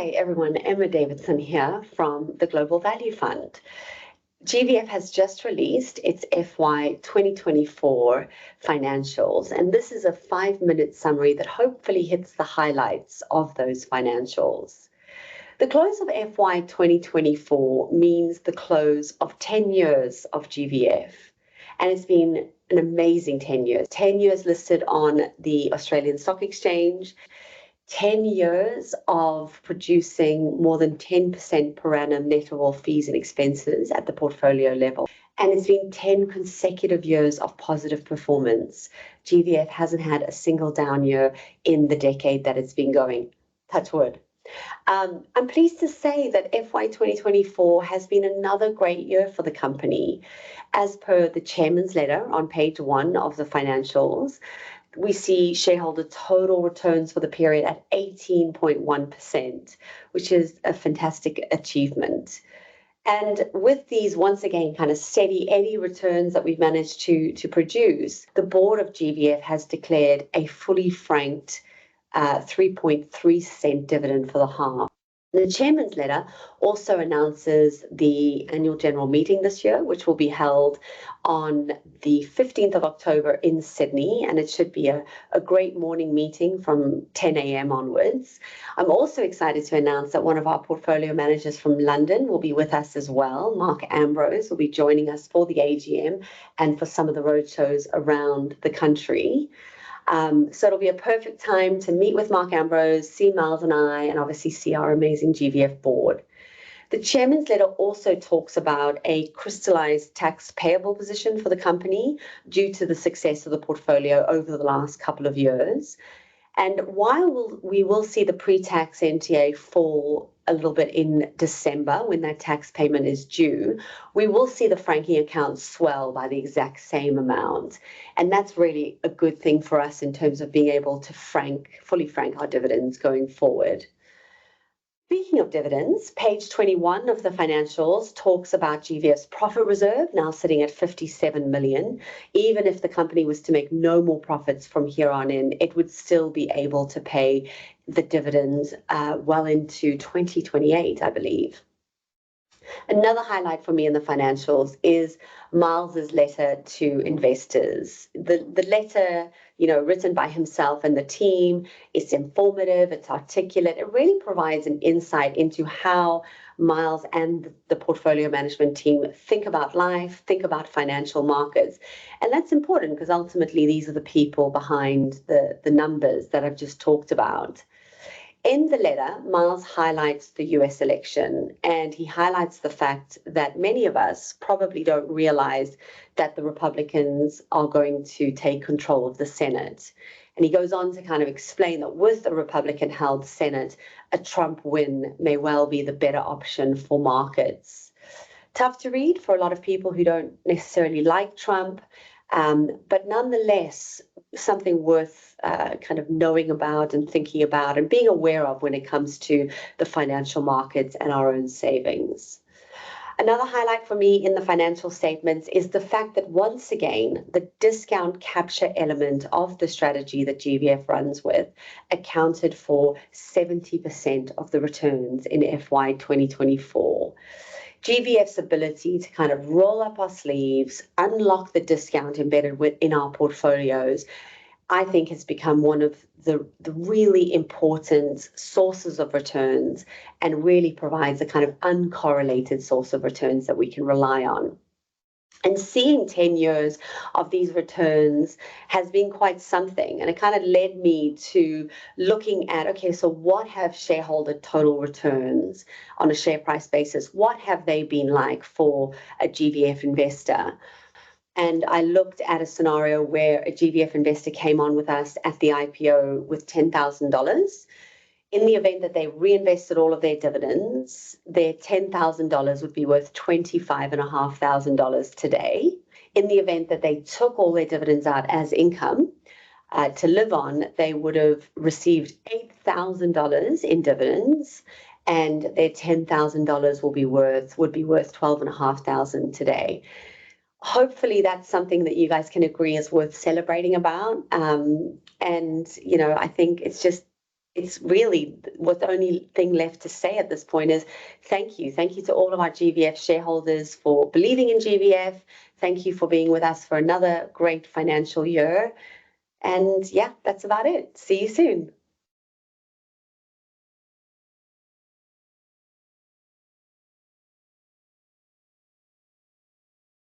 Hi everyone, Emma Davidson here from the Global Value Fund. GVF has just released its FY 2024 financials, and this is a 5-minute summary that hopefully hits the highlights of those financials. The close of FY 2024 means the close of 10 years of GVF, and it's been an amazing 10 years. 10 years listed on the Australian Stock Exchange, 10 years of producing more than 10% per annum net of all fees and expenses at the portfolio level. And it's been 10 consecutive years of positive performance. GVF hasn't had a single down year in the decade that it's been going. Touch wood. I'm pleased to say that FY 2024 has been another great year for the company. As per the chairman's letter on page 1 of the financials, we see shareholder total returns for the period at 18.1%, which is a fantastic achievement. And with these, once again, kind of steady Eddie returns that we've managed to produce, the board of GVF has declared a fully franked 3.3 dividend for the half. The chairman's letter also announces the annual general meeting this year, which will be held on the 15th of October in Sydney, and it should be a great morning meeting from 10 a.m. onwards. I'm also excited to announce that one of our portfolio managers from London will be with us as well. Mark Ambrose will be joining us for the AGM and for some of the roadshows around the country. So it'll be a perfect time to meet with Mark Ambrose, see Miles and I, and obviously see our amazing GVF board. The chairman's letter also talks about a crystallized tax payable position for the company due to the success of the portfolio over the last couple of years. And while we will see the pre-tax NTA fall a little bit in December when that tax payment is due, we will see the franking account swell by the exact same amount. And that's really a good thing for us in terms of being able to fully frank our dividends going forward. Speaking of dividends, page 21 of the financials talks about GVF's profit reserve, now sitting at 57 million. Even if the company was to make no more profits from here on in, it would still be able to pay the dividends well into 2028, I believe. Another highlight for me in the financials is Miles's letter to investors. The letter, written by himself and the team, it's informative, it's articulate. It really provides an insight into how Miles and the portfolio management team think about life, think about financial markets. And that's important because ultimately these are the people behind the numbers that I've just talked about. In the letter, Miles highlights the US election, and he highlights the fact that many of us probably don't realize that the Republicans are going to take control of the Senate. And he goes on to kind of explain that with a Republican-held Senate, a Trump win may well be the better option for markets. Tough to read for a lot of people who don't necessarily like Trump, but nonetheless, something worth kind of knowing about and thinking about and being aware of when it comes to the financial markets and our own savings. Another highlight for me in the financial statements is the fact that once again, the discount capture element of the strategy that GVF runs with accounted for 70% of the returns in FY 2024. GVF's ability to kind of roll up our sleeves, unlock the discount embedded within our portfolios, I think has become one of the really important sources of returns and really provides a kind of uncorrelated source of returns that we can rely on. And seeing 10 years of these returns has been quite something. And it kind of led me to looking at, okay, so what have shareholder total returns on a share price basis? What have they been like for a GVF investor? And I looked at a scenario where a GVF investor came on with us at the IPO with $10,000. In the event that they reinvested all of their dividends, their $10,000 would be worth $25,500 today. In the event that they took all their dividends out as income to live on, they would have received $8,000 in dividends, and their $10,000 would be worth $12,500 today. Hopefully that's something that you guys can agree is worth celebrating about. And, I think it's it's really what the only thing left to say at this point is thank you. Thank you to all of our GVF shareholders for believing in GVF. Thank you for being with us for another great financial year. And yeah, that's about it. See you soon.